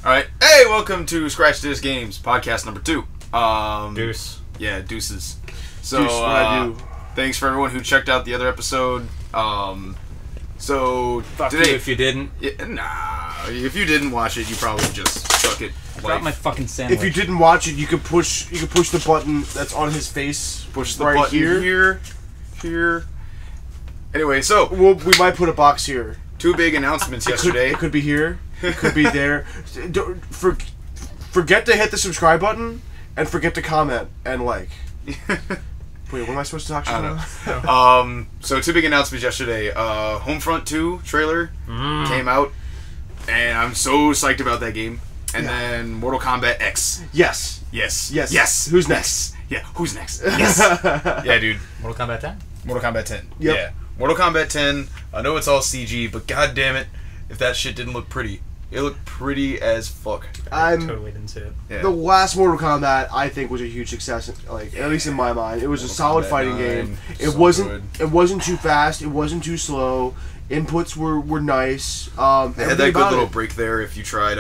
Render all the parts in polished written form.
Alright, hey, welcome to Scratch This Games, podcast number 2. Deuce. Yeah, deuces. So, Deuce, what I do. Thanks for everyone who checked out the other episode. So, Fuck today... you if you didn't. If you didn't watch it, you probably just suck it. Drop my fucking sandwich. If you didn't watch it, you could push the button that's on his face. Push the right button here. Anyway, so... We might put a box here. 2 big announcements yesterday. It could be here. It could be there. Forget to hit the subscribe button and forget to comment and like. Wait, what am I supposed to talk about? So 2 big announcements yesterday. Homefront 2 trailer came out, and I'm so psyched about that game. And then Mortal Kombat X. Yes. Who's next? Yeah, who's next? Yes. Yeah, dude. Mortal Kombat 10? Mortal Kombat 10. Yep. Yeah. Mortal Kombat 10. I know it's all CG, but god damn it, if that shit didn't look pretty. It looked pretty as fuck. I totally didn't see it. Yeah. The last Mortal Kombat, I think, was a huge success. Like, at least in my mind, it was a solid Kombat fighting 9, game. It so wasn't. good. It wasn't too fast. It wasn't too slow. Inputs were nice. They had that good little break there. If you tried,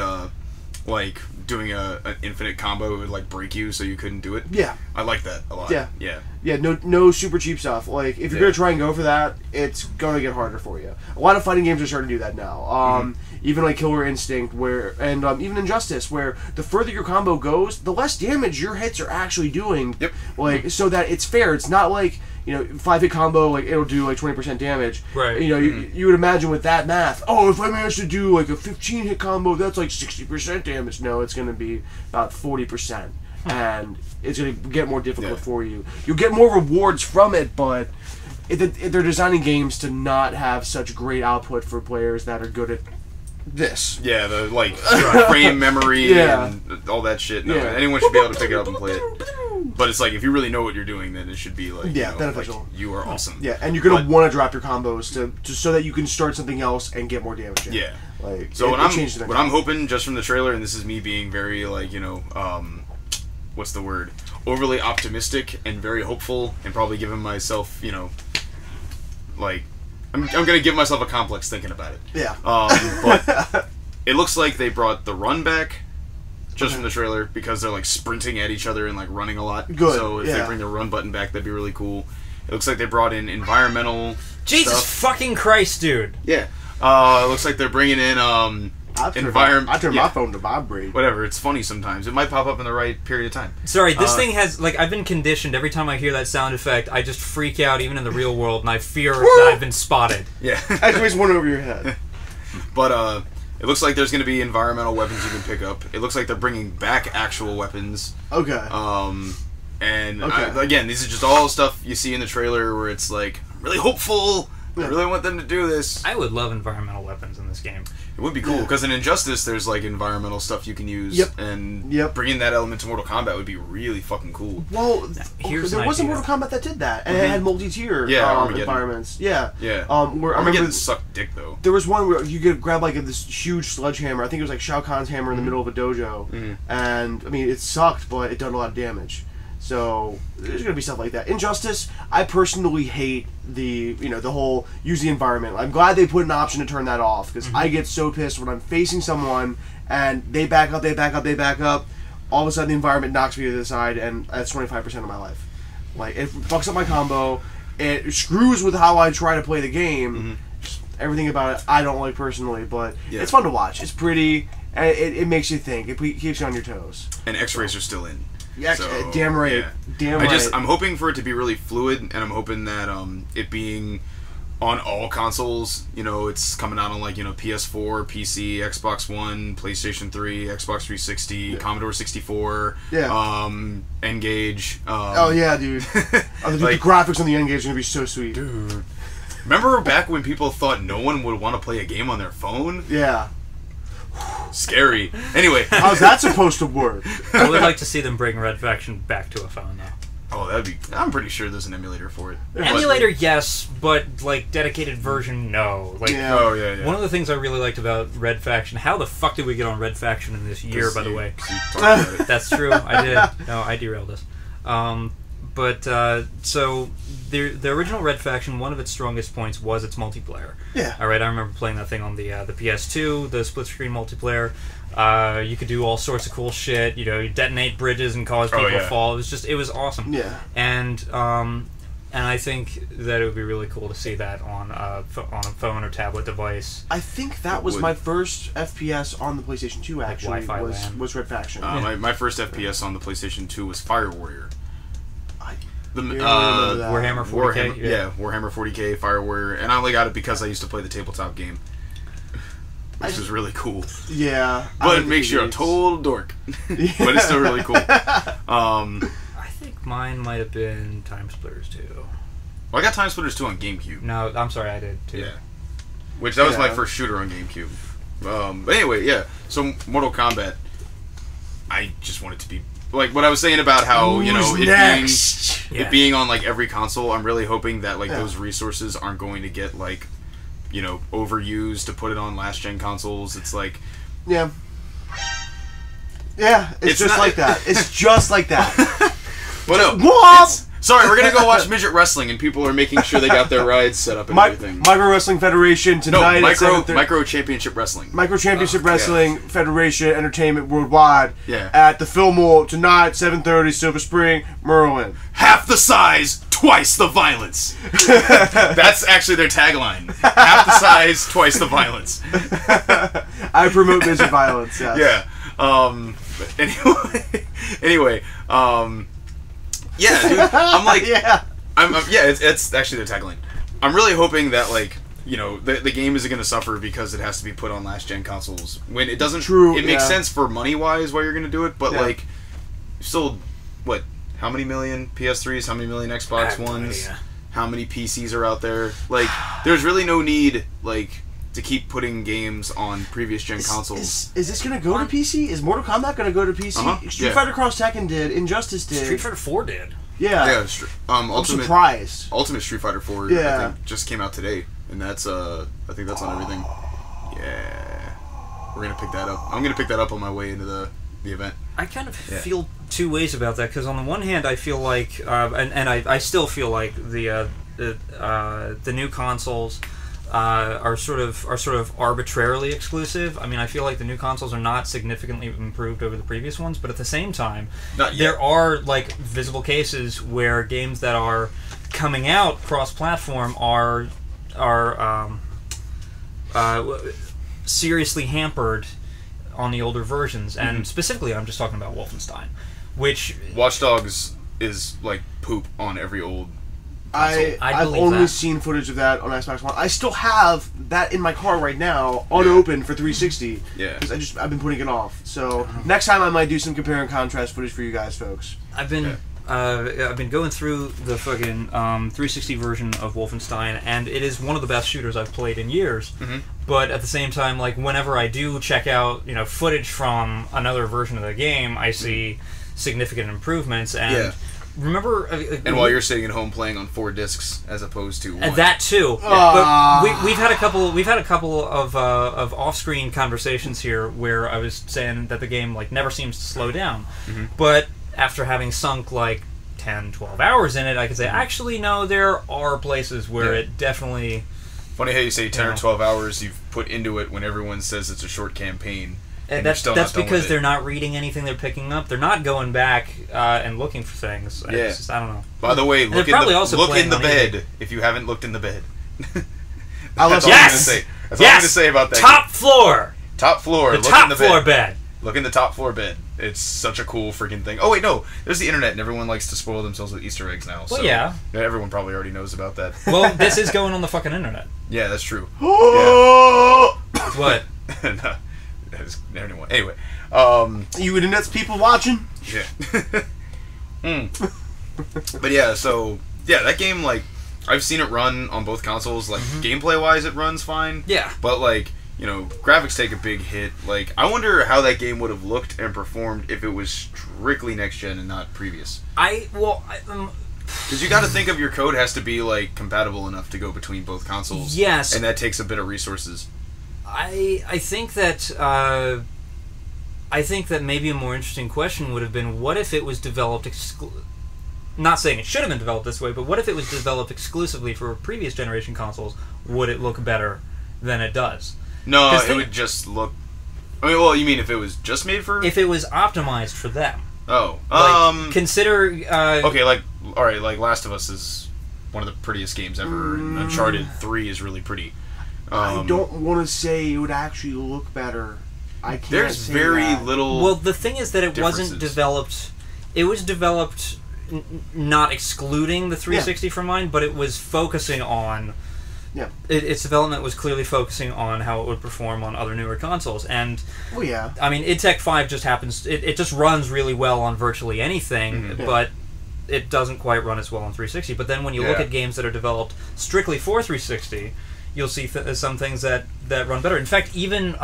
like doing an infinite combo, it would like break you, so you couldn't do it. Yeah. I like that a lot. Yeah. Yeah. Yeah, no super cheap stuff. Like, if you're gonna try and go for that, it's gonna get harder for you. A lot of fighting games are starting to do that now. Even like Killer Instinct, and even Injustice, where the further your combo goes, the less damage your hits are actually doing. Yep. Like, so that it's fair. It's not like, 5-hit combo, like, it'll do like 20% damage. Right. You would imagine with that math, if I manage to do like a 15-hit combo, that's like 60% damage. No, it's gonna be about 40%. And it's going to get more difficult for you. You'll get more rewards from it, but they're designing games to not have such great output for players that are good at this. Yeah, the like frame memory and all that shit. No, anyone should be able to pick it up and play it. But it's like, if you really know what you're doing, then it should be like, beneficial. Like, you are awesome. Yeah, and you're going to want to drop your combos to so that you can start something else and get more damage in. Yeah. Like, so what I'm hoping, just from the trailer, and this is me being very like, what's the word? Overly optimistic and very hopeful, and probably giving myself, like, I'm gonna give myself a complex thinking about it. Yeah. But it looks like they brought the run back just from the trailer, because they're like sprinting at each other and like running a lot. Good. So if they bring the run button back, that'd be really cool. It looks like they brought in environmental Jesus stuff. fucking Christ, dude. Yeah. It looks like they're bringing in I turn my phone to vibrate. Whatever, it's funny sometimes. It might pop up in the right period of time. Sorry, this thing has, like, I've been conditioned. Every time I hear that sound effect, I just freak out, even in the real world, and I fear that I've been spotted. Yeah. Actually, it's one over your head. But, it looks like there's going to be environmental weapons you can pick up. It looks like they're bringing back actual weapons. Okay. Again, these are just all stuff you see in the trailer where it's like, I'm really hopeful. I really want them to do this. I would love environmental weapons in this game. It would be cool, because in Injustice, there's like environmental stuff you can use. Yep. And Yep. bringing that element to Mortal Kombat would be really fucking cool. Well, Here's there an was a idea. Mortal Kombat that did that, and it had multi-tier Armageddon. environments. Yeah. Where I remember Armageddon sucked dick, though. there was one where you could grab like this huge sledgehammer. I think it was like Shao Kahn's hammer in the middle of a dojo, and I mean it sucked, but it done a lot of damage. So there's gonna be stuff like that. Injustice, I personally hate the whole use the environment. I'm glad they put an option to turn that off, because I get so pissed when I'm facing someone and they back up. All of a sudden the environment knocks me to the side, and that's 25% of my life. Like, it fucks up my combo. It screws with how I try to play the game. Just everything about it I don't like personally, but it's fun to watch. It's pretty. And it makes you think. It keeps you on your toes. And X-rays are still in. Yeah, So, damn right. yeah. Damn right. I'm hoping for it to be really fluid, and I'm hoping that it being on all consoles, it's coming out on like, PS4, PC, Xbox One, PlayStation 3, Xbox 360, Commodore 64, N-Gage. Oh yeah, dude. The graphics on the N-Gage are gonna be so sweet. Dude. Remember back when people thought no one would want to play a game on their phone? Yeah. Scary. Anyway. How's that supposed to work? I would like to see them bring Red Faction back to a phone, though. Oh, that'd be... I'm pretty sure there's an emulator for it. Emulator, yes, but, like, dedicated version, no. Like, Oh, yeah. One of the things I really liked about Red Faction... How the fuck did we get on Red Faction in this year, by the way? You talked about it. That's true, I did. No, I derailed us. But so the original Red Faction, one of its strongest points was its multiplayer. Yeah. All right, I remember playing that thing on the PS2, the split screen multiplayer. You could do all sorts of cool shit. You detonate bridges and cause people to fall. It was awesome. Yeah. And I think that it would be really cool to see that on a phone or tablet device. I think that was my first FPS on the PlayStation 2. Actually, Wi-Fi was Red Faction. My first FPS on the PlayStation 2 was Fire Warrior. Warhammer 40K. Warhammer 40K, Fire Warrior, and I only got it because I used to play the tabletop game, which was really cool. Yeah, but it makes you a total dork. But it's still really cool. I think mine might have been Time Splitters 2. Well, I got Time Splitters 2 on GameCube. No, I'm sorry, I did too. Yeah, that was my first shooter on GameCube. But anyway, yeah. So Mortal Kombat, I just want it to be like what I was saying about how it being on like every console. I'm really hoping that like those resources aren't going to get like overused to put it on last gen consoles. It's like it's just like that. It's just like that. But no, sorry, we're gonna go watch midget wrestling, and people are making sure they got their rides set up and everything. Micro Wrestling Federation tonight. Micro Championship Wrestling. Micro Championship Wrestling Federation Entertainment Worldwide. Yeah. At the Fillmore tonight, 7:30, Silver Spring, Merlin. Half the size, twice the violence. That's actually their tagline. Half the size, twice the violence. I promote midget violence. Yes. Yeah. Anyway. Yeah, dude. I'm like, it's actually their tagline. I'm really hoping that like the game isn't going to suffer because it has to be put on last gen consoles when it doesn't. True. It makes sense for money wise why you're going to do it, but like, still, what? How many million PS3s? How many million Xbox Ones? How many PCs are out there? Like, there's really no need like to keep putting games on previous gen consoles. Is this going to go to PC? Is Mortal Kombat going to go to PC? Street Fighter Cross Tekken did. Injustice did. Street Fighter 4 did. Yeah. I'm surprised. Ultimate Street Fighter 4 I think just came out today, and that's I think that's on everything. Yeah. We're going to pick that up. I'm going to pick that up on my way into the event. I kind of feel two ways about that, because on the one hand I feel like and I still feel like the new consoles are sort of arbitrarily exclusive. I mean, I feel like the new consoles are not significantly improved over the previous ones, but at the same time, there are like visible cases where games that are coming out cross-platform are seriously hampered on the older versions, and specifically, I'm just talking about Wolfenstein, which Watch Dogs is like poop on every old. I've only seen footage of that on Xbox One. I still have that in my car right now, unopened for 360. Yeah. Because I've been putting it off. So next time I might do some compare and contrast footage for you guys, folks. I've been going through the fucking 360 version of Wolfenstein, and it is one of the best shooters I've played in years. But at the same time, like whenever I do check out footage from another version of the game, I see significant improvements. And remember, and while you're sitting at home playing on 4 discs as opposed to 1. And that too. But we've had a couple of off-screen conversations here where I was saying that the game like never seems to slow down. But after having sunk like 10, 12 hours in it, I could say actually no, there are places where it definitely. Funny how you say 10 or 12 hours you've put into it when everyone says it's a short campaign. And that's because they're not reading anything they're picking up. They're not going back and looking for things. It's just, I don't know. By the way, look in the bed if you haven't looked in the bed. That's all I'm going to say. That's all I'm going to say about that. Top floor. Top floor. The top floor bed. Look in the top floor bed. It's such a cool freaking thing. Oh wait, no. There's the internet, and everyone likes to spoil themselves with Easter eggs now. Well, yeah. Everyone probably already knows about that. Well, this is going on the fucking internet. Yeah, that's true. What? No. Anyway, you internet's people watching? Yeah. But yeah, so that game, like, I've seen it run on both consoles. Like, gameplay wise, it runs fine. Yeah. But like, graphics take a big hit. Like, I wonder how that game would have looked and performed if it was strictly next gen and not previous. Because you got to think of your code has to be like compatible enough to go between both consoles. Yes. And that takes a bit of resources. I think that maybe a more interesting question would have been, what if it was developed not saying it should have been developed this way, but what if it was developed exclusively for previous generation consoles? Would it look better than it does? No, 'Cause it they- would just look. I mean, well, you mean if it was just made for? If it was optimized for them. Oh, Like, consider... okay, like, alright, like, Last of Us is one of the prettiest games ever, and Uncharted 3 is really pretty. I don't want to say it would actually look better. I can't There's say very that. little... Well, the thing is that it wasn't differences. developed... It was developed not excluding the 360 from mine, but it was focusing on... Yeah. Its development was clearly focusing on how it would perform on other newer consoles. And, Oh, yeah. I mean, id Tech 5 just happens... It just runs really well on virtually anything, but it doesn't quite run as well on 360. But then when you look Yeah. at games that are developed strictly for 360... You'll see some things that run better. In fact, even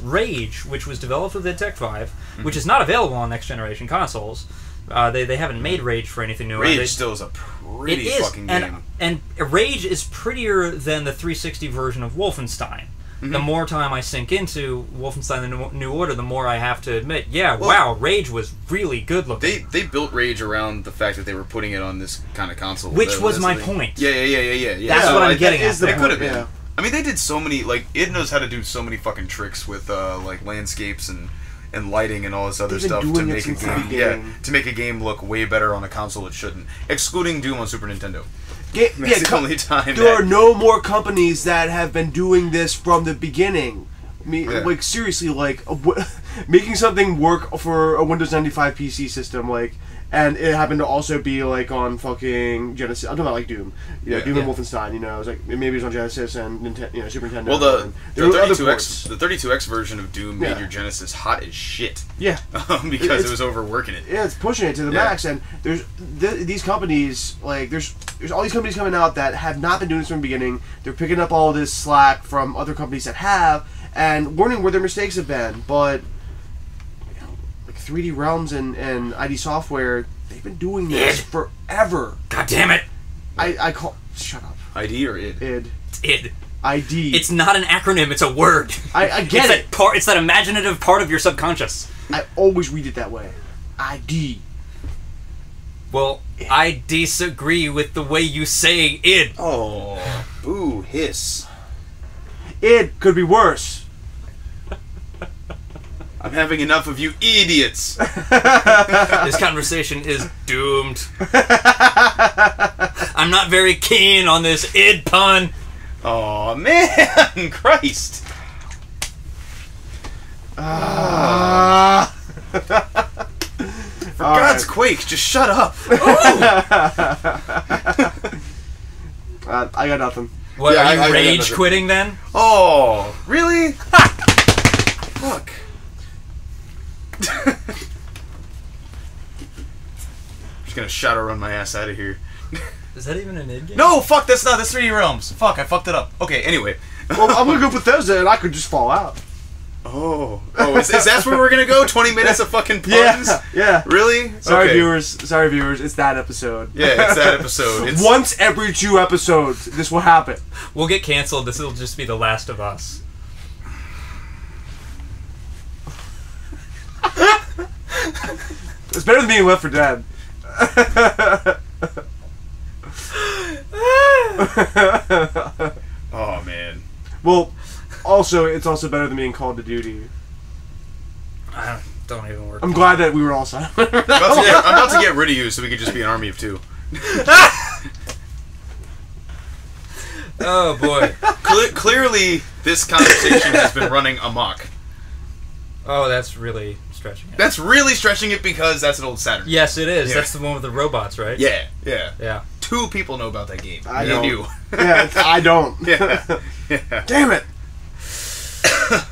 Rage, which was developed with id Tech 5, which is not available on next generation consoles, they haven't made Rage for anything new. Rage They- still is a pretty it is, fucking game. and Rage is prettier than the 360 version of Wolfenstein. The more time I sink into Wolfenstein: The New Order, the more I have to admit, wow, Rage was really good looking. They built Rage around the fact that they were putting it on this kind of console. Which was that's my the thing. point. Yeah. That's So what I'm I- getting that at is the there. It could have been. Yeah. I mean, they did so many, like, it knows how to do so many fucking tricks with, like, landscapes and lighting and all this other They've been stuff to doing it make a since the game. beginning. To make a game look way better on a console it shouldn't. Excluding Doom on Super Nintendo. That's That's the only time There are that... no more companies that have been doing this from the beginning. I mean, Yeah. like, seriously, like, making something work for a Windows 95 PC system, like, and it happened to also be, like, on fucking Genesis. I'm talking about, like, Doom. You know, Yeah. Doom Yeah. and Wolfenstein, you know, it was like, maybe it was on Genesis and Super Nintendo. Well, the and there were other 32X ports. the 32X version of Doom made Yeah. your Genesis hot as shit Yeah. because It's- it was overworking it. Yeah, it's pushing it to the Yeah. max, and there's these companies, like, there's all these companies coming out that have not been doing this from the beginning. They're picking up all this slack from other companies that have, and learning where their mistakes have been. But, you know, like 3D Realms and ID Software, they've been doing this forever. God damn it! I call... Shut up. ID or id? ID. Id. ID. It's not an acronym, it's a word. I get it's it. It's that imaginative part of your subconscious. I always read it that way. ID. Well, I disagree with the way you say id. Oh, boo, hiss. It could be worse. I'm having enough of you idiots. This conversation is doomed. I'm not very keen on this id pun. Oh man, Christ. For God's quake, just shut up. I got nothing. What, Yeah, are you I got rage nothing. quitting then? Oh, really? Fuck. Just gonna shadow run my ass out of here. Is that even an id game? No, fuck, that's 3D Realms. Fuck, I fucked it up. Okay, anyway. Well, I'm gonna go Bethesda, and I could just fall out. Oh, is that where we're gonna go? 20 minutes of fucking puns? Yeah. Really? Sorry, Okay. viewers. It's that episode. Yeah, it's that episode. It's Once every 2 episodes, this will happen. We'll get canceled. This will just be The Last of Us. It's better than being Left 4 Dead. Oh man. Well, also, it's also better than being Called to Duty. I don't even work. I'm glad that we were all silent. I'm about to get rid of you so we could just be an army of 2. Oh boy. Clearly, this conversation has been running amok. Oh, that's really stretching it. That's really stretching it because that's an old Saturn. Yes, it is. Yeah. That's the one with the robots, right? Yeah. Yeah. 2 people know about that game. I Me don't. and you. Yeah, I don't. Yeah. Yeah. Damn it.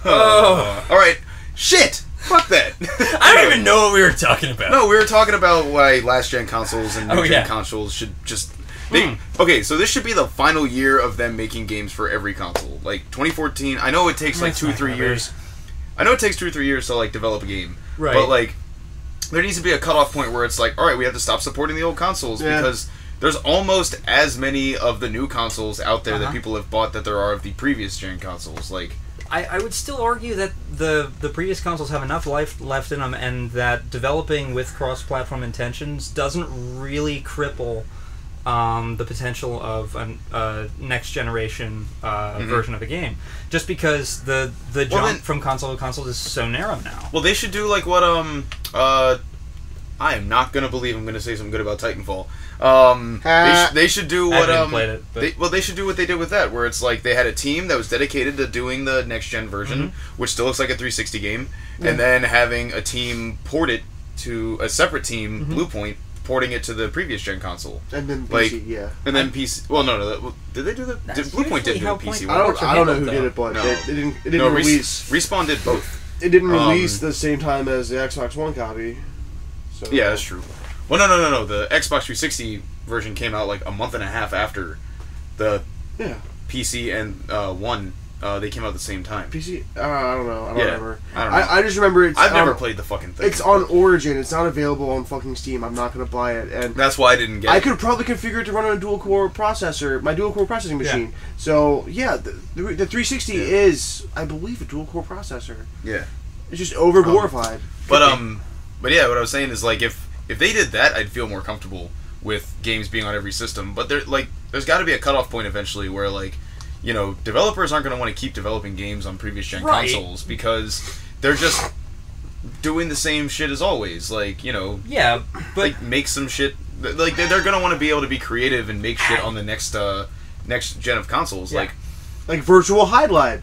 Oh. All right. Shit. Fuck that. I don't even know what we were talking about. No, we were talking about why last gen consoles and new gen yeah. consoles should just. Okay, so this should be the final year of them making games for every console. Like 2014. I know it takes like That's 2 or not 3 gonna years. I know it takes 2 or 3 years to like develop a game. Right. But like, there needs to be a cutoff point where it's like, all right, we have to stop supporting the old consoles Yeah. because there's almost as many of the new consoles out there that Uh-huh. people have bought that there are of the previous gen consoles. Like, I would still argue that the previous consoles have enough life left in them, and that developing with cross-platform intentions doesn't really cripple the potential of a next generation version of a game, just because the jump from console to console is so narrow now. Well, they should do like what I am not gonna believe I'm gonna say something good about Titanfall. They should do what I haven't played it, but they should do what they did with that, where it's like they had a team that was dedicated to doing the next gen version, which still looks like a 360 game, and then having a team port it to a separate team, Bluepoint, porting it to the previous gen console, and then PC, like, and then PC. Well, no, did they do the? Bluepoint didn't do the PC one. I don't know who did it, but no. it didn't release. Respawn did both. It didn't release the same time as the Xbox One copy. So, yeah, that's true. Well, no. The Xbox 360 version came out like a month and a half after the PC and One. They came out at the same time. PC? I don't know. I don't remember. I don't know. I just remember it's. I've never played the fucking thing. It's on Origin. It's not available on fucking Steam. I'm not gonna buy it, and that's why I didn't get it. I could probably configure it to run on a dual core processor, my dual core processing machine. So yeah, the 360 is, I believe, a dual core processor. Yeah. It's just over glorified. But yeah, what I was saying is like if they did that, I'd feel more comfortable with games being on every system. But there's got to be a cutoff point eventually where like, you know, developers aren't going to want to keep developing games on previous gen consoles because they're just doing the same shit as always. Like, you know, but like make some shit. Like they're going to want to be able to be creative and make shit on the next gen of consoles. Like Virtual Highlight.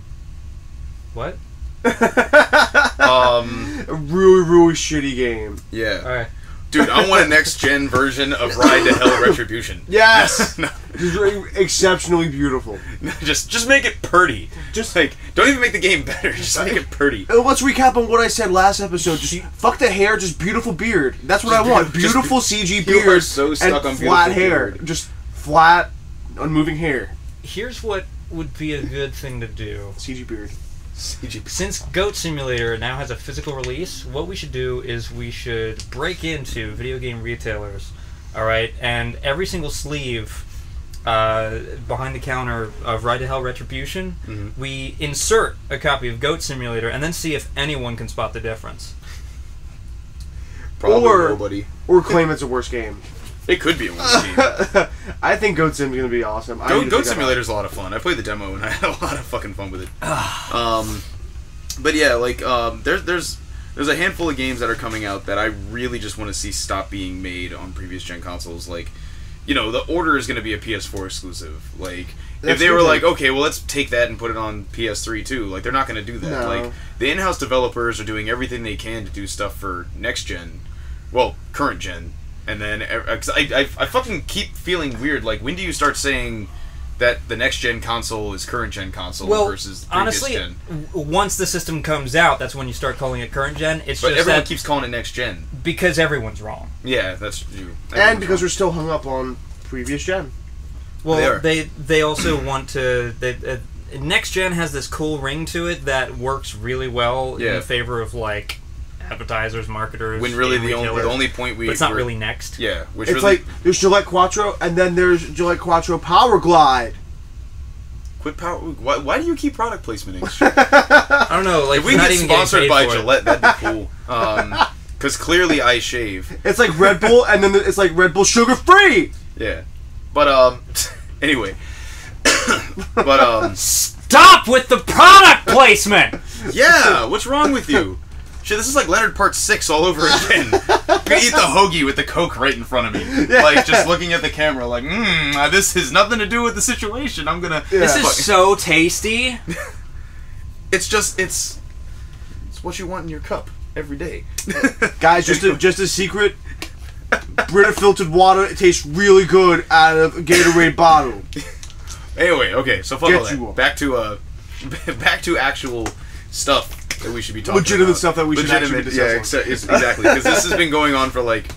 What? A really shitty game. Yeah. All right. Dude, I want a next gen version of Ride to Hell Retribution. Yes. No. Just exceptionally beautiful. Just make it pretty. Just like don't even make the game better. Just make it pretty. Let's recap on what I said last episode. Just fuck the hair. Just beautiful beard. That's what I want. Beautiful CG beard. You are so stuck and on flat hair. beard. Just flat, unmoving hair. Here's what would be a good thing to do. CG beard. Since Goat Simulator now has a physical release, what we should do is we should break into video game retailers, alright, and every single sleeve behind the counter of Ride to Hell Retribution, we insert a copy of Goat Simulator and then see if anyone can spot the difference. Probably nobody. Or claim it's a worse game. It could be a worse game. I think Goat Sim's gonna be awesome. Goat Simulator's a lot of fun. I played the demo and I had a lot of fucking fun with it. But yeah, like there's a handful of games that are coming out that I really just want to see stop being made on previous gen consoles. Like, you know, The Order is going to be a PS4 exclusive. Like, if they were like, okay, well, let's take that and put it on PS3 too. Like, they're not going to do that. No. Like, the in-house developers are doing everything they can to do stuff for next gen, well, current gen. And then, cause I fucking keep feeling weird. Like, when do you start saying that the next gen console is current gen console versus previous honestly, gen? Once the system comes out, that's when you start calling it current gen. But everyone keeps calling it next gen because everyone's wrong. Yeah, that's true. And because we're still hung up on previous gen. Well, they also want to. Next gen has this cool ring to it that works really well in favor of like advertisers, marketers. When really the only point but it's not really next. Yeah, which it's really, like there's Gillette Quattro and then there's Gillette Quattro Power Glide. Quit power. Why do you keep product placement? I don't know. Like, if we get sponsored by Gillette, that'd be cool. Because clearly I shave. It's like Red Bull, and then it's like Red Bull sugar free. Yeah, but anyway, stop with the product placement. Yeah, what's wrong with you? Shit, this is like Leonard Part 6 all over again. I'm gonna eat the hoagie with the Coke right in front of me. Yeah. Like, just looking at the camera like, this has nothing to do with the situation. I'm gonna... Yeah. This is so tasty. It's what you want in your cup every day. Guys, just a secret. Brita filtered water, it tastes really good out of a Gatorade bottle. Anyway, okay, so fuck all that. Back to actual stuff that we should be talking legitimate about. Stuff that we should actually be discussing. Yeah, exactly. Because this has been going on for like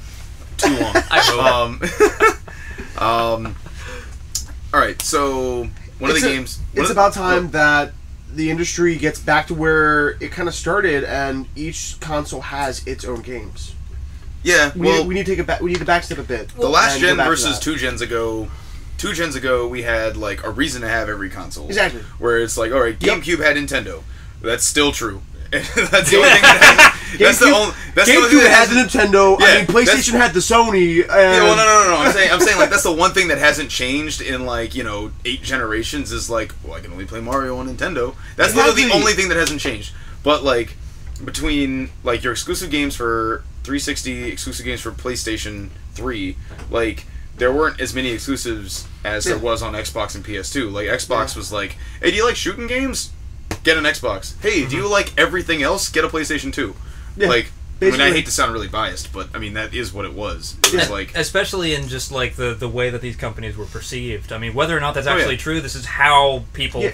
too long. All right, so one of the games. It's about time that the industry gets back to where it kind of started, and each console has its own games. Yeah, we need to take it back. We need to backstep a bit. The last gen versus 2 gens ago. 2 gens ago, we had like a reason to have every console. Exactly. Where it's like, all right, GameCube had Nintendo. That's still true. That's the only thing that hasn't. That's the only. That's the only thing GameCube that had the hasn't. Nintendo. Yeah, I mean, PlayStation had the Sony. And Yeah, well, no. I'm saying like that's the one thing that hasn't changed in like 8 generations is like, well, I can only play Mario on Nintendo. That's literally the Exactly. only thing that hasn't changed. But like between like your exclusive games for 360, exclusive games for PlayStation 3, like there weren't as many exclusives as there was on Xbox and PS2. Like Xbox was like, hey, do you like shooting games? Get an Xbox. Hey, do you like everything else? Get a PlayStation 2. Yeah, Like, I mean, I basically. hate to sound really biased, but I mean that is what it was. It was like, especially in just like the way that these companies were perceived. I mean, whether or not that's Oh, yeah. actually true, this is how people, Yeah.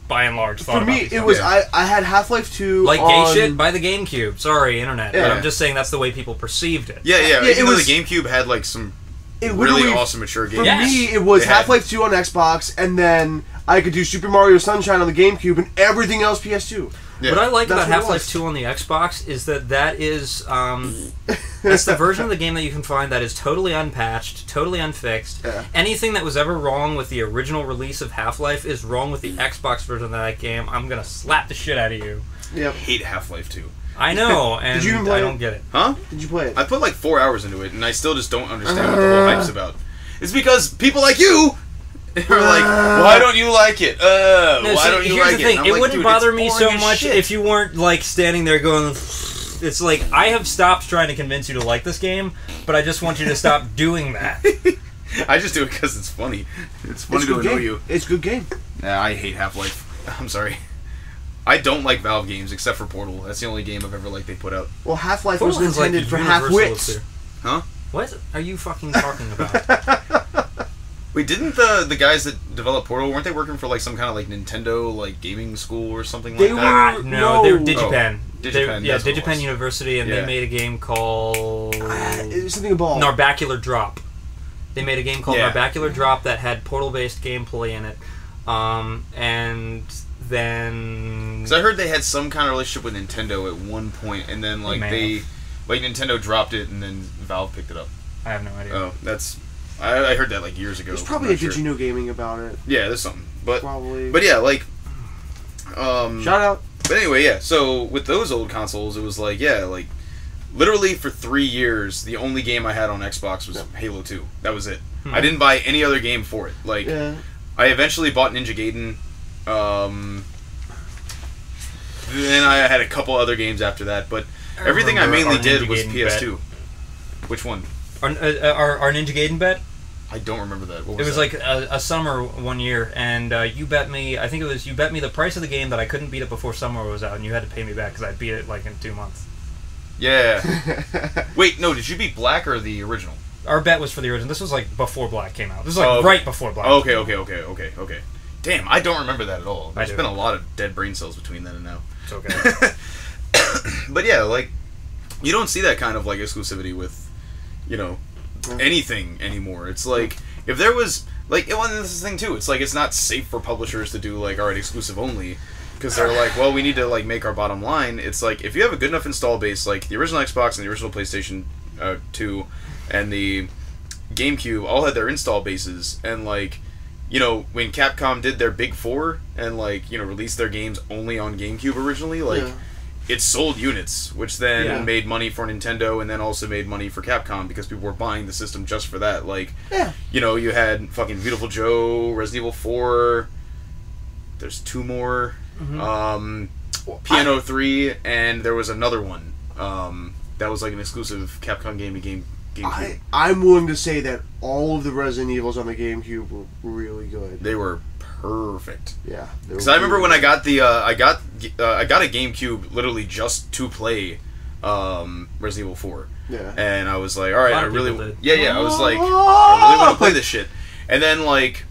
by and large, thought For me, about these it was Yeah. I had Half-Life 2 like on, gay shit by the GameCube. Sorry, internet, but Yeah. I'm just saying that's the way people perceived it. yeah. Yeah, Even it though was- the GameCube had like some It really literally- awesome mature For games. Yes. me, it was It had- Half-Life 2 on Xbox, and then I could do Super Mario Sunshine on the GameCube, and everything else PS2. Yeah. What I like That's about what it Half-Life was. 2 on the Xbox is that is that's the version of the game that you can find that is totally unpatched, totally unfixed. Yeah. Anything that was ever wrong with the original release of Half-Life is wrong with the Xbox version of that game. I'm gonna slap the shit out of you. Yep. hate Half-Life 2. I know, and you even play I it? don't get it. Huh? Did you play it? I put like 4 hours into it, and I still just don't understand what the whole hype's about. It's because people like you are like, why don't you like it? No, Why see, don't you here's like the it? thing. And I'm It like, wouldn't dude, bother it's me so boring as much shit. if you weren't like standing there going. It's like I have stopped trying to convince you to like this game, but I just want you to stop doing that. I just do it because it's funny. It's funny It's to good annoy game. you. It's a good game. Nah, I hate Half-Life. I'm sorry. I don't like Valve games except for Portal. That's the only game I've ever liked they put out. Well, Half-Life Portal was has, like, intended for universal half-wits. appeal. Huh? What are you fucking talking about? Wait, didn't the guys that developed Portal, weren't they working for like some kind of like Nintendo like gaming school or something They like were- that? No, they were No. Digipen. Oh, Digipen, Yeah, that's what it Digipen was. University, and Yeah. they made a game called It was something about... Narbacular Drop. They made a game called Yeah. Narbacular Drop that had portal-based gameplay in it, and then Because I heard they had some kind of relationship with Nintendo at one point, and then like may like Nintendo dropped it, and then Valve picked it up. I have no idea. Oh, that's I heard that like years ago. There's I'm probably not a sure. Did You Know Gaming about it. Yeah, there's something, but Probably. yeah, like Shout out. But anyway, yeah. So with those old consoles, it was like like literally for 3 years, the only game I had on Xbox was Halo 2. That was it. I didn't buy any other game for it. Like Yeah. I eventually bought Ninja Gaiden. Then I had a couple other games after that, but everything I remember mainly our did Ninja was Gaiden PS2. Which one? Our Ninja Gaiden bet. I don't remember that. What It was that? like a summer one year, and you bet me. I think it was you bet me the price of the game that I couldn't beat it before summer was out, and you had to pay me back because I beat it like in 2 months. Yeah. Wait, no. Did you beat Black or the original? Our bet was for the original. This was like before Black came out. This was like Oh, okay. right before Black. Okay. Damn, I don't remember that at all. I There's do. been a lot of dead brain cells between then and now. It's okay. But yeah, like you don't see that kind of like exclusivity with, anything anymore. It's like if there was like, well, and this is the thing too. It's like it's not safe for publishers to do like alright exclusive only because they're like, well, we need to like make our bottom line. It's like if you have a good enough install base, like the original Xbox and the original PlayStation 2 and the GameCube all had their install bases, and like. When Capcom did their Big Four and released their games only on GameCube originally, it sold units, which then made money for Nintendo and then also made money for Capcom because people were buying the system just for that. You had fucking Beautiful Joe, Resident Evil 4. There's 2 more. Piano 3, and there was another one that was like an exclusive Capcom game GameCube. I'm willing to say that all of the Resident Evils on the GameCube were really good. They were perfect. Yeah. Because I remember when I got the I got a GameCube literally just to play Resident Evil 4. Yeah. And I was like, all right, A lot I of really people did. I was like, I really want to play this shit. And then like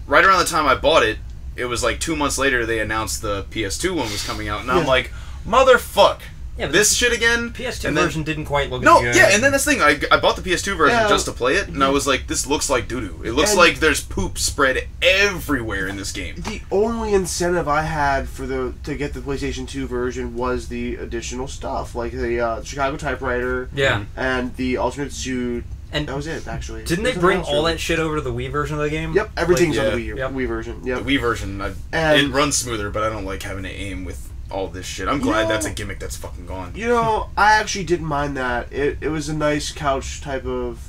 right around the time I bought it, it was like 2 months later they announced the PS2 one was coming out, and I'm like, motherfuck. Yeah, but this shit again? PS2 And then- version didn't quite look No, as good. yeah, and then this thing, I bought the PS2 version Yeah. just to play it, and I was like, this looks like doo-doo. It looks And- like there's poop spread everywhere in this game. The only incentive I had to get the PlayStation 2 version was the additional stuff, like the Chicago typewriter Yeah. and the alternate suit. And That was it, actually. didn't they There's bring nothing else all really. that shit over to the Wii version of the game? Yep, everything's Like, on the yeah. Wii, Yep. Wii version. The Yep. Wii version, And- it runs smoother, but I don't like having to aim with all this shit. I'm glad that's a gimmick that's fucking gone. You know, I actually didn't mind that. It was a nice couch type of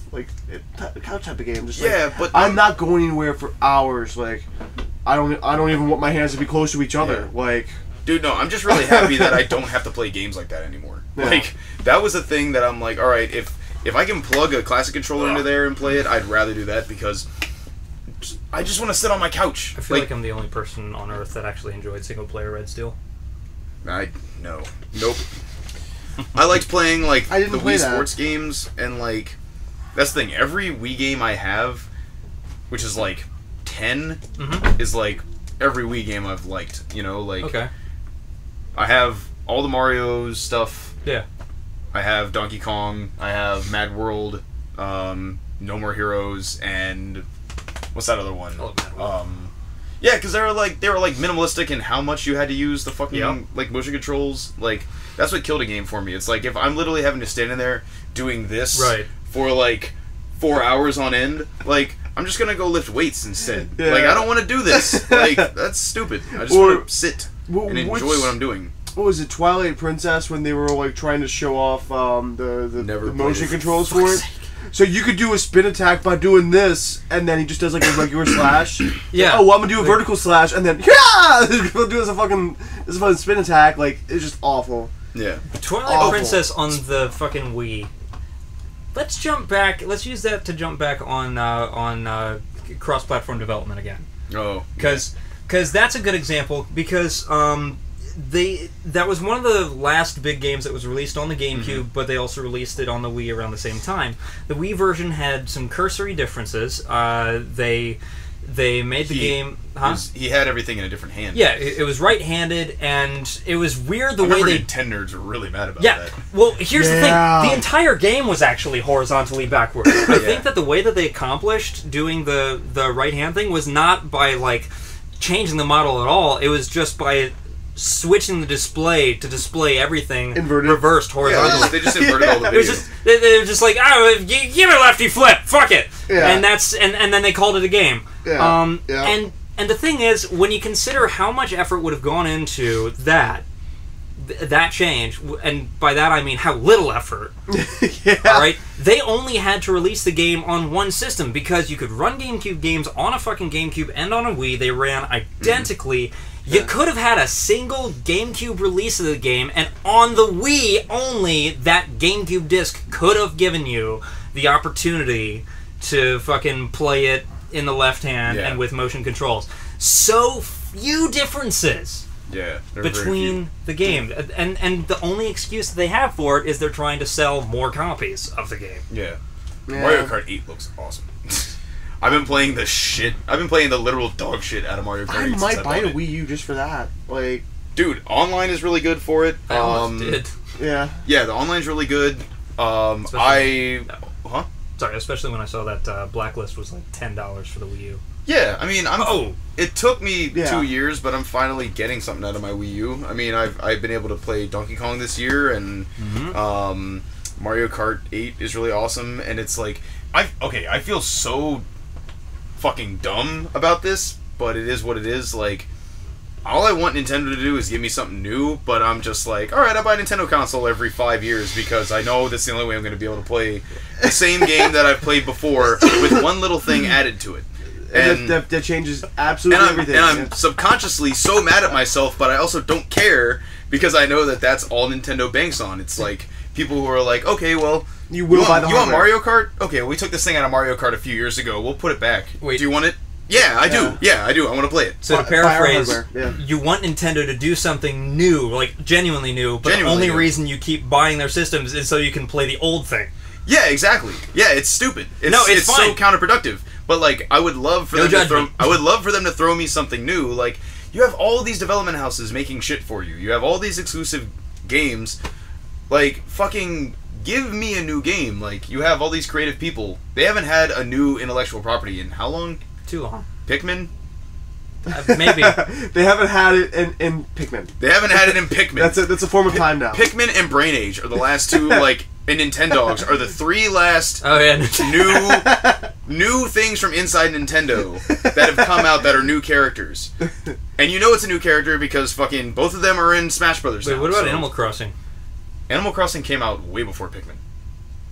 couch type of game. Just Yeah, but I'm not going anywhere for hours. Like, I don't even want my hands to be close to each other. Yeah. Like, dude, no, I'm just really happy that I don't have to play games like that anymore. Yeah. Like, that was a thing that I'm like, all right, if I can plug a classic controller into there and play it, I'd rather do that because I just want to sit on my couch. I feel like I'm the only person on Earth that actually enjoyed single-player Red Steel. Nope. I liked playing like I didn't the play Wii that. Sports games, and like that's the thing. Every Wii game I have, which is like 10, is like every Wii game I've liked. You know, like Okay. I have all the Mario stuff. Yeah. I have Donkey Kong. I have Mad World. No More Heroes, and what's that other one? I love Mad World. Yeah, because they were like minimalistic in how much you had to use the fucking Yep. like motion controls. Like that's what killed a game for me. It's like if I'm literally having to stand in there doing this Right. for like 4 hours on end, like I'm just gonna go lift weights instead. Yeah. Like I don't want to do this. Like that's stupid. I just Or- want to sit and enjoy which- what I'm doing. what was it, Twilight Princess, when they were like trying to show off the Never motion played it. controls for it? So you could do a spin attack by doing this, and then he just does like a regular slash. Yeah. Oh, well, I'm gonna do a vertical slash, and then yeah, he'll do this a fucking spin attack. Like, it's just awful. Yeah. Twilight Awful. Princess on the fucking Wii. Let's jump back. Let's use that to jump back on cross-platform development again. Oh. Because that's a good example. Because that was one of the last big games that was released on the GameCube, but they also released it on the Wii around the same time. The Wii version had some cursory differences. They made the game. Huh? He had everything in a different hand. Yeah, it was right-handed, and it was weird the I way remember they. Nintendo were really mad about Yeah, that. well, here's Yeah. the thing. The entire game was actually horizontally backwards. I think that the way that they accomplished doing the right-hand thing was not by, like, changing the model at all. It was just by switching the display to display everything Inverted. reversed Yeah, horizontally. they just inverted all the videos. It was just they were just like, oh, give it a lefty flip, fuck it, Yeah. and then they called it a game. Yeah. Yeah. And the thing is, when you consider how much effort would have gone into that change, and by that I mean how little effort. Yeah. All right, they only had to release the game on one system because you could run GameCube games on a fucking GameCube and on a Wii. They ran identically. You could have had a single GameCube release of the game, and on the Wii only, that GameCube disc could have given you the opportunity to fucking play it in the left hand and with motion controls. So few differences Yeah, they're very between the game, and the only excuse that they have for it is they're trying to sell more copies of the game. few. Yeah. Yeah. Mario Kart 8 looks awesome. I've been playing the literal dog shit out of Mario Kart 8 I since might I buy bought a it. Wii U just for that. Like, Dude, online is really good for it. I almost did. yeah. Yeah, the online's really good. Especially- Huh? Sorry, especially when I saw that Blacklist was like $10 for the Wii U. Yeah, I mean, Oh! It took me Yeah. 2 years, but I'm finally getting something out of my Wii U. I mean, I've been able to play Donkey Kong this year, and Mario Kart 8 is really awesome. And it's like, I feel so fucking dumb about this, but it is what it is. Like, all I want Nintendo to do is give me something new, but I'm just like, alright, I buy a Nintendo console every 5 years because I know that's the only way I'm going to be able to play the same game that I've played before with one little thing added to it. And that changes absolutely everything. And I'm Yeah. subconsciously so mad at myself, but I also don't care because I know that that's all Nintendo banks on. It's like people who are like, okay, well, You will buy the you want hardware. Mario Kart? Okay, we took this thing out of Mario Kart a few years ago. We'll put it back. Wait. Do you want it? Yeah, I do. Yeah, I do. I want to play it. So to Buy our paraphrase, hardware, yeah. you want Nintendo to do something new, like genuinely new, but Genuinely the only new. reason you keep buying their systems is so you can play the old thing. Yeah, exactly. Yeah, it's stupid. No, it's so fine. counterproductive. But like, I would love for No them to judgment. throw. I would love for them to throw me something new. Like, you have all these development houses making shit for you. You have all these exclusive games. Like, fucking give me a new game. Like, you have all these creative people. They haven't had a new intellectual property in how long? Too long. Pikmin? Maybe. They haven't had it in Pikmin. They haven't had it in Pikmin. That's a form of time now. Pikmin and Brain Age are the last two, like, and Nintendogs are the three last Oh yeah. new things from inside Nintendo that have come out that are new characters. And you know it's a new character because fucking both of them are in Smash Brothers. Wait, now, what about so- Animal Crossing? Animal Crossing came out way before Pikmin.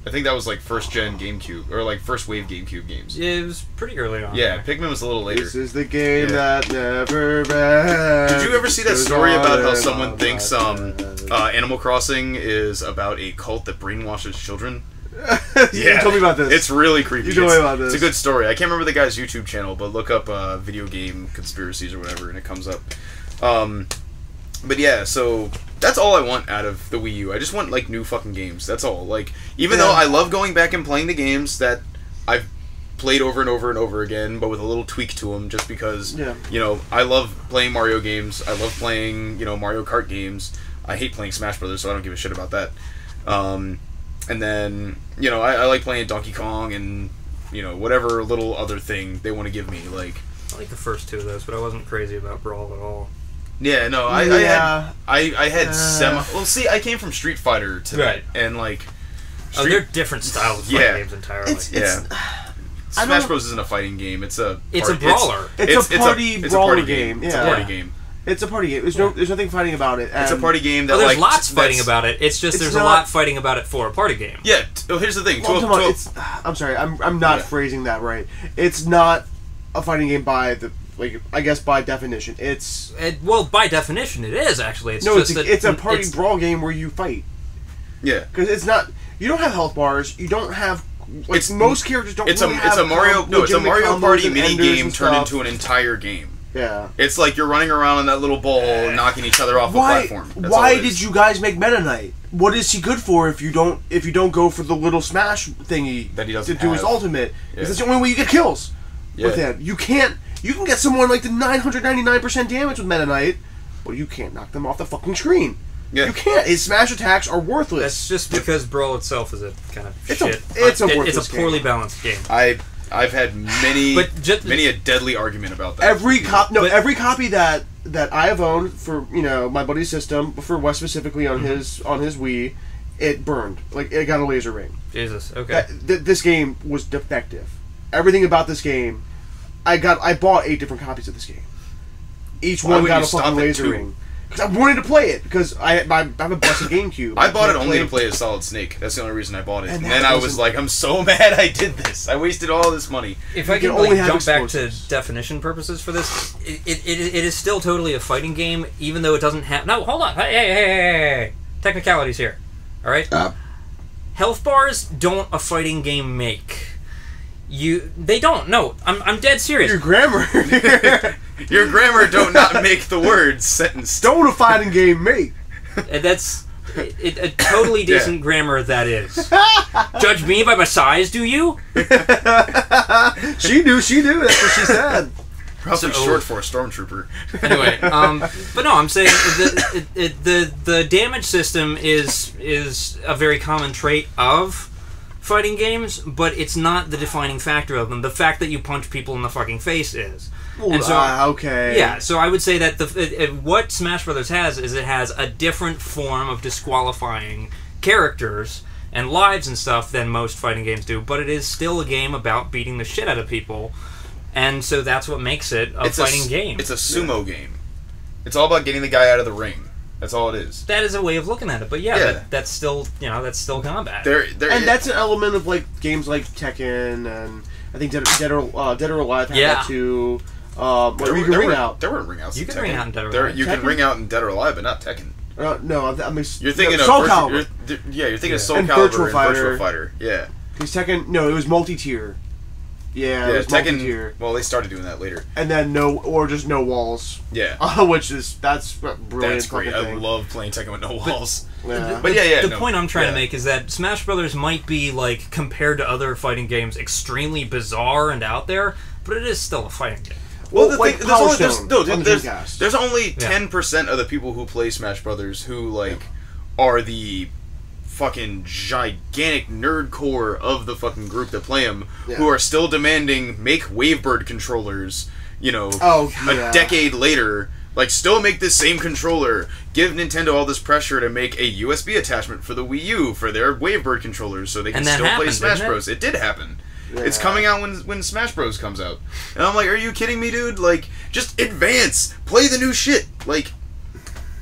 I think that was like first gen GameCube or like first wave GameCube games. Yeah, it was pretty early on. Yeah, Pikmin was a little later. This is the game Yeah. that never ends. Did you ever see that story Goes about on how and someone on thinks like that. Animal Crossing is about a cult that brainwashes children? You told me about this. It's really creepy. You told me It's- about this. It's a good story. I can't remember the guy's YouTube channel, but look up video game conspiracies or whatever, and it comes up. But yeah, so that's all I want out of the Wii U. I just want like new fucking games. That's all. Like, even though I love going back and playing the games that I've played over and over and over again, but with a little tweak to them, just because you know I love playing Mario games. I love playing Mario Kart games. I hate playing Smash Brothers, so I don't give a shit about that. And then I like playing Donkey Kong and whatever little other thing they want to give me. Like, I like the first two of those, but I wasn't crazy about Brawl at all. yeah, no, I had semi. Well, see, I came from Street Fighter to that, and like, they're different styles of fighting games entirely. Smash Bros isn't a fighting game. It's a brawler. It's a party brawler game. It's a party game. It's a party game. There's nothing fighting about it. It's a party game that there's lots fighting about it. It's just there's a lot fighting about it for a party game. Yeah. Here's the thing. I'm sorry. I'm not phrasing that right. It's not a fighting game by the I guess by definition. Well, by definition, it is actually. It's a party brawl game where you fight. Yeah. Because it's not. You don't have health bars. You don't have. Most characters don't. It's a Mario. No, it's a Mario Party mini game turned into an entire game. Yeah. It's like you're running around on that little ball, knocking each other off the platform. Why did you guys make Meta Knight? What is he good for if you don't go for the little smash thingy that he doesn't to do his ultimate? Because that's the only way you get kills with him. You can get someone like the 999% damage with Meta Knight, but you can't knock them off the fucking screen. Yeah. You can't. His smash attacks are worthless. That's just because Brawl itself is a kind of shit. It's a poorly balanced game. I've had many a deadly argument about that. Every copy that I have owned for my buddy's system, for Wes specifically on his Wii, it burned. Like, it got a laser ring. Jesus. Okay. This game was defective. Everything about this game, I bought 8 different copies of this game. Each one got a fucking laser ring. Because I wanted to play it, because I have a busted GameCube. I bought it only to play as Solid Snake. That's the only reason I bought it. And then I was like, I'm so mad I did this. I wasted all this money. If I can jump back to definition purposes for this, it is still totally a fighting game, even though it doesn't have... No, hold on. Hey. Technicalities here. All right? Health bars don't a fighting game make. They don't. No, I'm dead serious. Your grammar. Your grammar don't not make the words sentence. Don't a fighting game make. That's a totally decent grammar. That is. Judge me by my size, do you? She knew. That's what she said. Probably short for a stormtrooper. Anyway, but no, I'm saying the damage system is a very common trait of fighting games, but it's not the defining factor of them. The fact that you punch people in the fucking face is. And so, okay. Yeah, so I would say that what Smash Brothers has is it has a different form of disqualifying characters and lives and stuff than most fighting games do, but it is still a game about beating the shit out of people, and so that's what makes it a fighting game. It's a sumo game. It's all about getting the guy out of the ring. That's all it is. That is a way of looking at it, but that's still combat. That's an element of like games like Tekken, and I think Dead or Alive had that too. There weren't ring outs. You can ring out in Dead or Alive. You can ring out in Dead or Alive, but not Tekken. No, you're thinking of Soul Calibur. You're thinking of Soul and Calibur and Virtual Fighter. Yeah. Because Tekken, it was multi-tier. Yeah, it was Tekken. Multi-tier. Well, they started doing that later. And then just no walls. Yeah. That's brilliant. That's great. I love playing Tekken with no walls. But the point I'm trying to make is that Smash Brothers might be, like, compared to other fighting games, extremely bizarre and out there, but it is still a fighting game. Well, the thing, there's there's only 10% of the people who play Smash Brothers who are the fucking gigantic nerd core of the fucking group that play them, who are still demanding make Wavebird controllers. A decade later, still make this same controller. Give Nintendo all this pressure to make a USB attachment for the Wii U for their Wavebird controllers, so they can still play Smash Bros. It did happen. It's coming out when Smash Bros comes out. And I'm like, are you kidding me, dude? Like, just advance. Play the new shit. Like,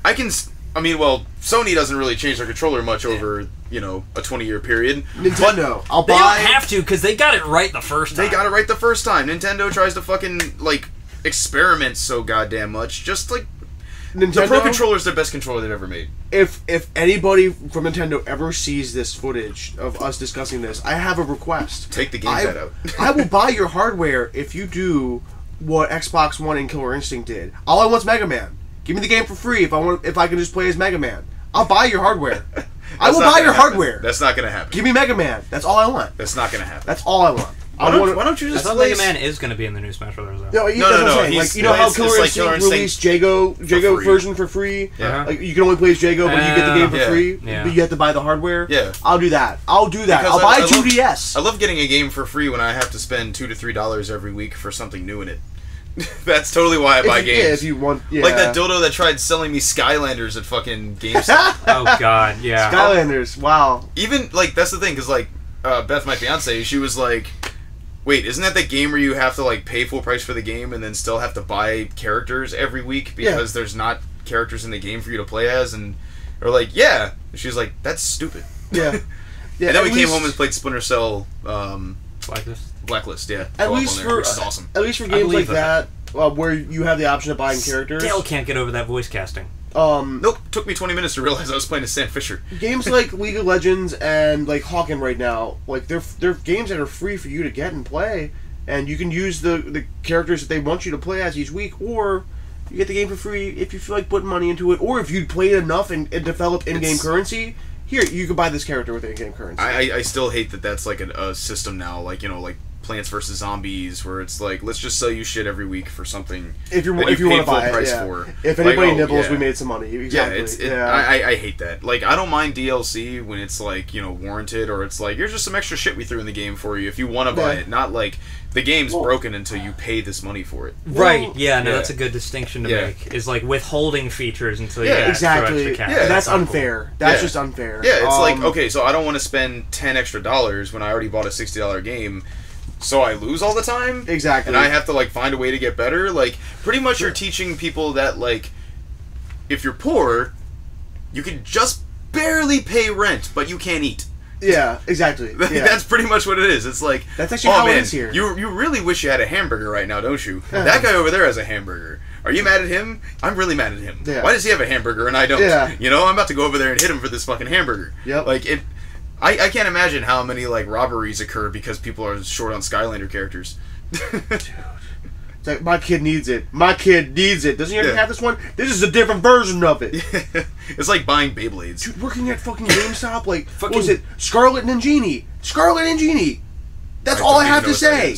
Sony doesn't really change their controller much over, a 20-year period. Nintendo, I'll They buy... don't have to, because they got it right the first time. They got it right the first time. Nintendo tries to fucking, experiment so goddamn much. Just, Nintendo, the Pro Controller is the best controller they've ever made. If anybody from Nintendo ever sees this footage of us discussing this, I have a request. Take the gamepad out. I will buy your hardware if you do what Xbox One and Killer Instinct did. All I want's Mega Man. Give me the game for free if I can just play as Mega Man. I'll buy your hardware. I will buy your hardware. That's not gonna happen. Give me Mega Man. That's all I want. That's not gonna happen. That's all I want. Why don't you I just thought play... Mega Man is going to be in the new Smash Brothers, though. No, that's what I'm saying. he's- You know how it's Killer like Instinct Killer Instinct released Jago free. version for free? Yeah. Like, you can only play as Jago, but you get the game for Yeah. free. Yeah. But you have to buy the hardware. Yeah. I'll do that. I'll do that. Because I'll buy I love- 2DS. I love getting a game for free when I have to spend $2 to $3 every week for something new in it. That's totally why I buy games. Yeah, if you want. Yeah. Like that dildo that tried selling me Skylanders at fucking GameStop. Oh, God, yeah. Skylanders. Wow. Even, that's the thing, because, Beth, my fiance, she was like, wait, isn't that the game where you have to, pay full price for the game and then still have to buy characters every week because there's not characters in the game for you to play as? And we're like, yeah. And she was like, that's stupid. Yeah. Yeah. And then we at came least- home and played Splinter Cell, Like this. Blacklist, yeah. At co-op least on there, for which is awesome. At least for games like believe that, where you have the option of buying characters. Dale can't get over that voice casting. Nope, took me 20 minutes to realize I was playing as Sam Fisher. Games like League of Legends and Hawken right now, they're games that are free for you to get and play, and you can use the characters that they want you to play as each week, or you get the game for free if you feel like putting money into it, or if you played enough and developed in-game currency. Here, you can buy this character with in-game currency. I still hate that that's a system now, like Plants vs. Zombies, where it's let's just sell you shit every week for something if you that want to paid full buy price it, yeah. for. If anybody nibbles, yeah. we made some money. Exactly. I hate that. I don't mind DLC when it's warranted, or it's here's just some extra shit we threw in the game for you if you want to buy it. Not the game's broken until you pay this money for it. Right, yeah, no, yeah. that's a good distinction to Yeah. make. Is withholding features until you Yeah, get exactly. extra cash. Yeah, That's not unfair. That's Yeah. just unfair. Yeah, it's okay, so I don't want to spend $10 extra when I already bought a $60 game, so I lose all the time? Exactly. And I have to, find a way to get better? Pretty much you're teaching people that, if you're poor, you can just barely pay rent, but you can't eat. Yeah, exactly. Yeah. That's pretty much what it is. It's That's actually oh how it man, is here. You really wish you had a hamburger right now, don't you? Yeah. That guy over there has a hamburger. Are you mad at him? I'm really mad at him. Yeah. Why does he have a hamburger and I don't? Yeah. I'm about to go over there and hit him for this fucking hamburger. Yep. I can't imagine how many robberies occur because people are short on Skylander characters. It's like, my kid needs it. My kid needs it. Doesn't he already Yeah. have this one? This is a different version of it. It's like buying Beyblades. Dude, working at fucking GameStop, what was it? Scarlet Ninjini. Scarlet Ninjini. That's all I have to say.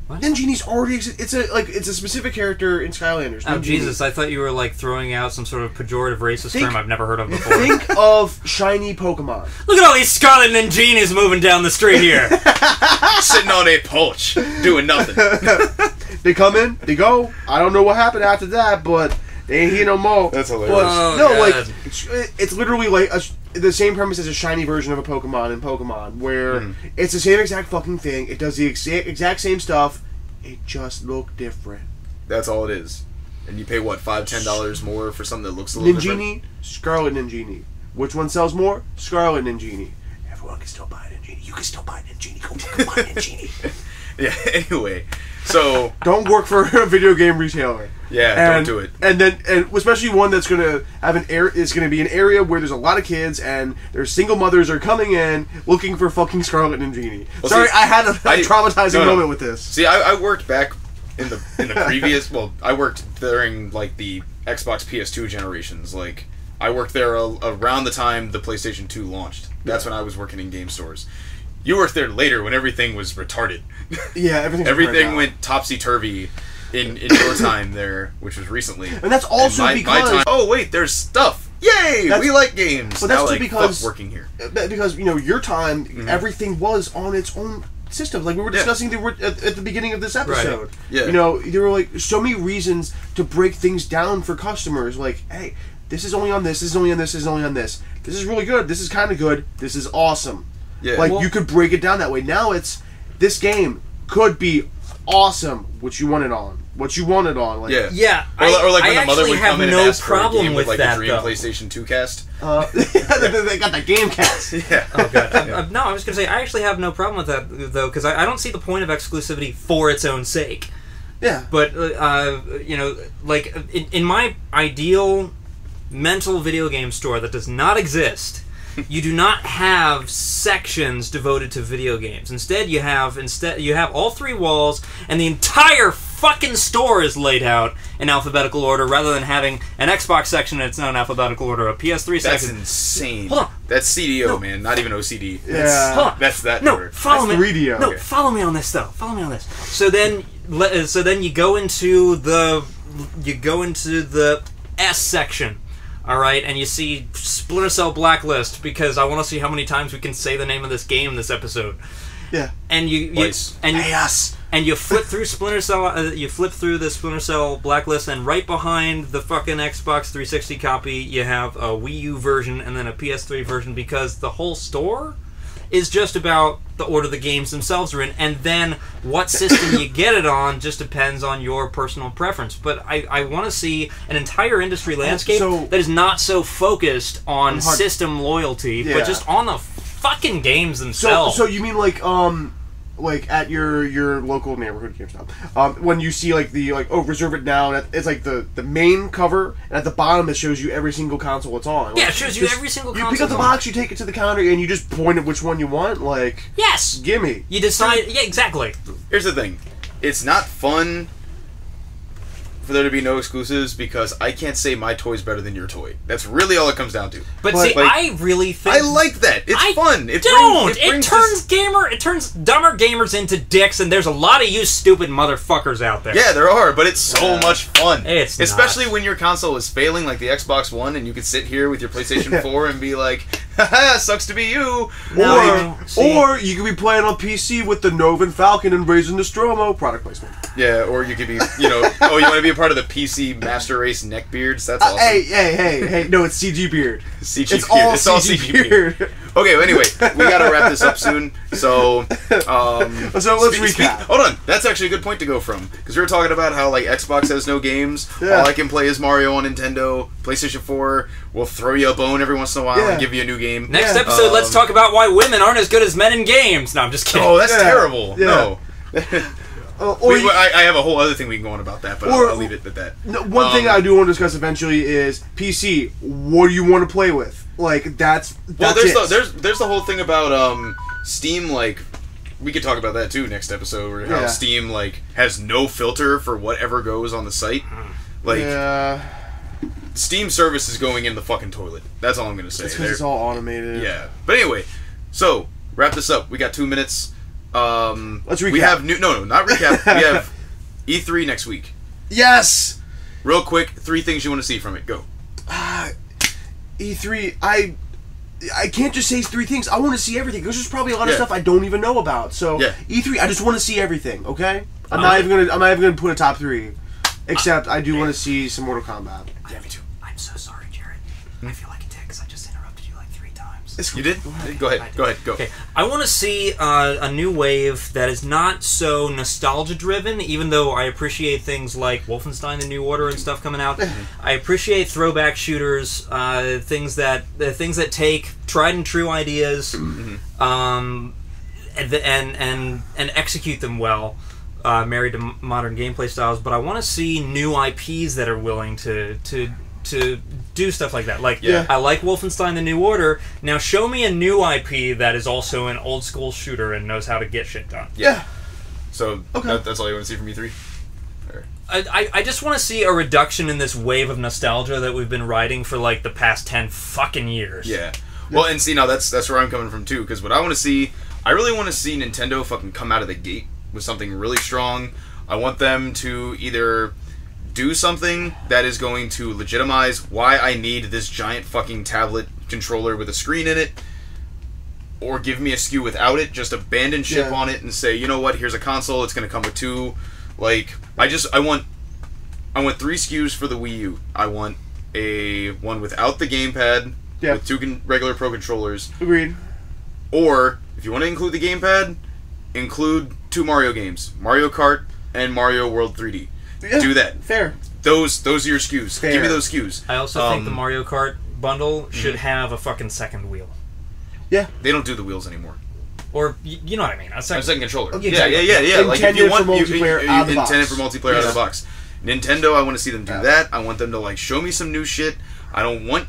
What? Ninjini's already it's a specific character in Skylanders. Oh Ninjini. Jesus! I thought you were throwing out some sort of pejorative racist term I've never heard of before. Think of shiny Pokemon. Look at all these Scarlet Ninjinis moving down the street here. Sitting on a porch, doing nothing. They come in, they go. I don't know what happened after that, but they ain't here no more. That's hilarious. But, Oh, no, God. it's literally the same premise as a shiny version of a Pokemon in Pokemon, where it's the same exact fucking thing. It does the exact same stuff. It just look different. That's all it is. And you pay what, $5-10 more for something that looks a little different? Ninjini, Scarlet Ninjini. Which one sells more? Scarlet Ninjini. Everyone can still buy Ninjini. You can still buy Ninjini. Go fucking buy Ninjini. Yeah. Anyway, so Don't work for a video game retailer. yeah, And, don't do it. and especially one that's gonna have is gonna be an area where there's a lot of kids and their single mothers are coming in looking for fucking Scarlet Ninjini. Well, Sorry, see, I had a traumatizing no. moment with this. See, I worked back in the previous. Well, I worked during the Xbox PS2 generations. I worked there around the time the PlayStation 2 launched. That's when I was working in game stores. You worked there later when everything was retarded. Yeah, Everything went topsy-turvy in your time there, which was recently. And that's also my because time, oh wait, there's stuff. Yay! We like games. But that's now, just because fuck working here. Because your time, everything was on its own systems. Like we were discussing at the beginning of this episode. Yeah. There were so many reasons to break things down for customers. Like, hey, this is only on this. This is only on this. This is only on this. This is really good. This is kind of good. This is awesome. Yeah. Like you could break it down that way. Now it's this game could be awesome. What you want it on. Like, Yeah, or like when I the mother actually would have come in and no ask for a problem game with like that, the Dream though. PlayStation 2 cast. they got that game cast. Yeah. Oh god. No, I was gonna say I actually have no problem with that though, because I don't see the point of exclusivity for its own sake. Yeah. But you know, like in my ideal mental video game store that does not exist, you do not have sections devoted to video games. Instead, you have all three walls, and the entire fucking store is laid out in alphabetical order, rather than having an Xbox section in its own alphabetical order, a PS3 That's section. insane. Hold on. That's CDO, man, not even OCD. Yeah. Hold on. That's that No, order. follow That's me. 3DO. No, Okay. follow me on this though. Follow me on this. So then you go into the S section. All right, and you see Splinter Cell Blacklist, because I want to see how many times we can say the name of this game this episode. Yeah. And you flip through Splinter Cell. You flip through the Splinter Cell Blacklist, and right behind the fucking Xbox 360 copy, you have a Wii U version and then a PS3 version, because the whole store is just about the order the games themselves are in, and then what system you get it on just depends on your personal preference. But I want to see an entire industry landscape that is not so focused on system loyalty, but just on the fucking games themselves. So you mean like at your local neighborhood GameStop, when you see like reserve it now, and it's like the main cover, and at the bottom it shows you every single console it's on. Yeah, Like, it shows you every single console. You pick up the box, you take it to the counter, and you just point at which one you want. Like, yes, gimme. You decide. Yeah, exactly. Here's the thing. It's not fun for there to be no exclusives, because I can't say my toy's better than your toy. That's really all it comes down to. But see, I really think I like that. It's fun. It turns dumber gamers into dicks, and there's a lot of you stupid motherfuckers out there. Yeah, there are, but it's so much fun. It's especially not. when your console is failing, like the Xbox One, and you can sit here with your PlayStation 4 and be like, haha, sucks to be you. Or you could be playing on PC with the Novin Falcon and Razor Nostromo. Product placement. Yeah, or you could be, you want to be a part of the PC Master Race neckbeards? That's awesome. Hey, no, it's CG Beard. CG It's Beard. all It's all CG CG Beard. Okay, well, anyway, we gotta wrap this up soon. So let's recap. Hold on, that's actually a good point to go from, because we were talking about how like Xbox has no games. Yeah. All I can play is Mario on Nintendo. PlayStation 4 will throw you a bone every once in a while and give you a new game. Next episode, let's talk about why women aren't as good as men in games. No, I'm just kidding. Oh, that's terrible. Yeah. No. I have a whole other thing we can go on about that, but I'll leave it at that. No, one thing I do want to discuss eventually is PC. What do you want to play with? Like that's there's the whole thing about Steam. Like, we could talk about that too next episode, where how Steam like has no filter for whatever goes on the site. Like, Steam service is going in the fucking toilet. That's all I'm gonna say. It's because it's all automated. Yeah, but anyway, so wrap this up. We got 2 minutes. Let's recap. We have not recap. We have E3 next week. Yes. Real quick, 3 things you want to see from it. Go. E3. I can't just say 3 things. I want to see everything, because there's probably a lot of stuff I don't even know about. So E3, I just want to see everything. Okay. I'm not even gonna put a top 3, except I do want to see some Mortal Kombat. Yeah, me too. I'm so sorry, Jared. I feel like a dick because I just interrupted you like 3 times. You did? Go ahead. Go. Okay. I want to see a new wave that is not so nostalgia-driven, even though I appreciate things like Wolfenstein: The New Order and stuff coming out. I appreciate throwback shooters, things that take tried and true ideas, and execute them well. Married to modern gameplay styles, but I want to see new IPs that are willing to do stuff like that. Like, I like Wolfenstein: The New Order. Now show me a new IP that is also an old school shooter and knows how to get shit done. Yeah. So that's all you want to see from E3? I just want to see a reduction in this wave of nostalgia that we've been riding for like the past 10 fucking years. Yeah. Well, and see, now that's where I'm coming from too, because what I want to see, I really want to see Nintendo fucking come out of the gate with something really strong. I want them to either do something that is going to legitimize why I need this giant fucking tablet controller with a screen in it, or give me a SKU without it, just abandon ship on it and say, you know what, here's a console, it's going to come with 2. Like, I want 3 SKUs for the Wii U. I want a one without the gamepad, with 2 regular Pro controllers. Agreed. Or, if you want to include the gamepad, include 2 Mario games, Mario Kart and Mario World 3D. Yeah, Do that. fair. Those are your SKUs. Fair. Give me those SKUs. I also think the Mario Kart bundle should have a fucking second wheel. Yeah, They don't do the wheels anymore. Or, you know what I mean. A A second. second controller. Okay, Yeah. exactly. Like if you Intended want for multiplayer out of the intended box. for multiplayer out of the box. Nintendo, I want to see them do Yeah. that. I want them to like show me some new shit. I don't want,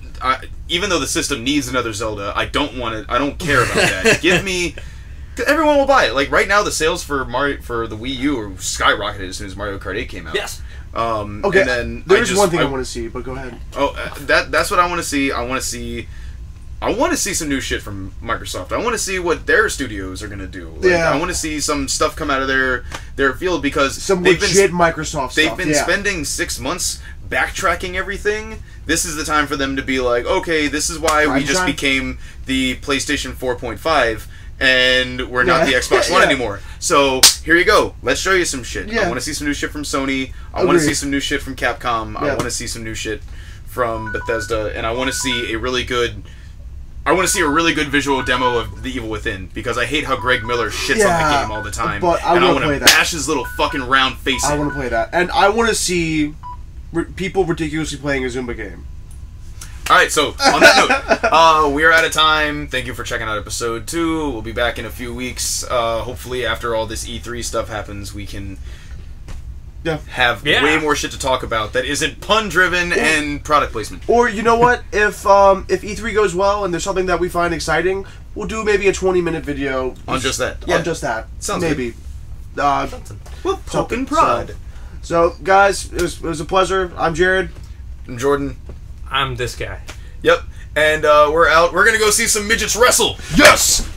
even though the system needs another Zelda, I don't want it. I don't care about that. Give me. Everyone will buy it. Like right now, the sales for the Wii U are skyrocketed as soon as Mario Kart 8 came out. Yes. okay. And then There's one thing I want to see, but go ahead. Oh, that's what I want to see. I want to see some new shit from Microsoft. I want to see what their studios are gonna do. Like, Yeah. I want to see some stuff come out of their field because Some they've legit been Microsoft they've stuff. been yeah. spending 6 months backtracking everything. This is the time for them to be like, okay, this is why we Prime just time. became the PlayStation 4.5 and we're not the Yeah. Xbox One Yeah. anymore. So here you go. Let's show you some shit. Yeah. I want to see some new shit from Sony. I want to Agreed. see some new shit from Capcom. I Yeah. want to see some new shit from Bethesda, and I want to see a really good visual demo of The Evil Within because I hate how Greg Miller shits on Yeah, that game all the time. but I and I wanna want play to that. bash his little fucking round face I in. want to play that, and I want to see people ridiculously playing a Zumba game. All right, so on that note, we are out of time. Thank you for checking out episode 2. We'll be back in a few weeks. Hopefully, after all this E3 stuff happens, we can have way more shit to talk about that isn't pun-driven and product placement. Or you know what? If E3 goes well and there's something that we find exciting, we'll do maybe a 20-minute video On just that. On just that. Sounds maybe. Well, poke and prod. So, guys, it was a pleasure. I'm Jared. I'm Jordan. I'm this guy. Yep. And we're out. We're going to go see some midgets wrestle. Yes!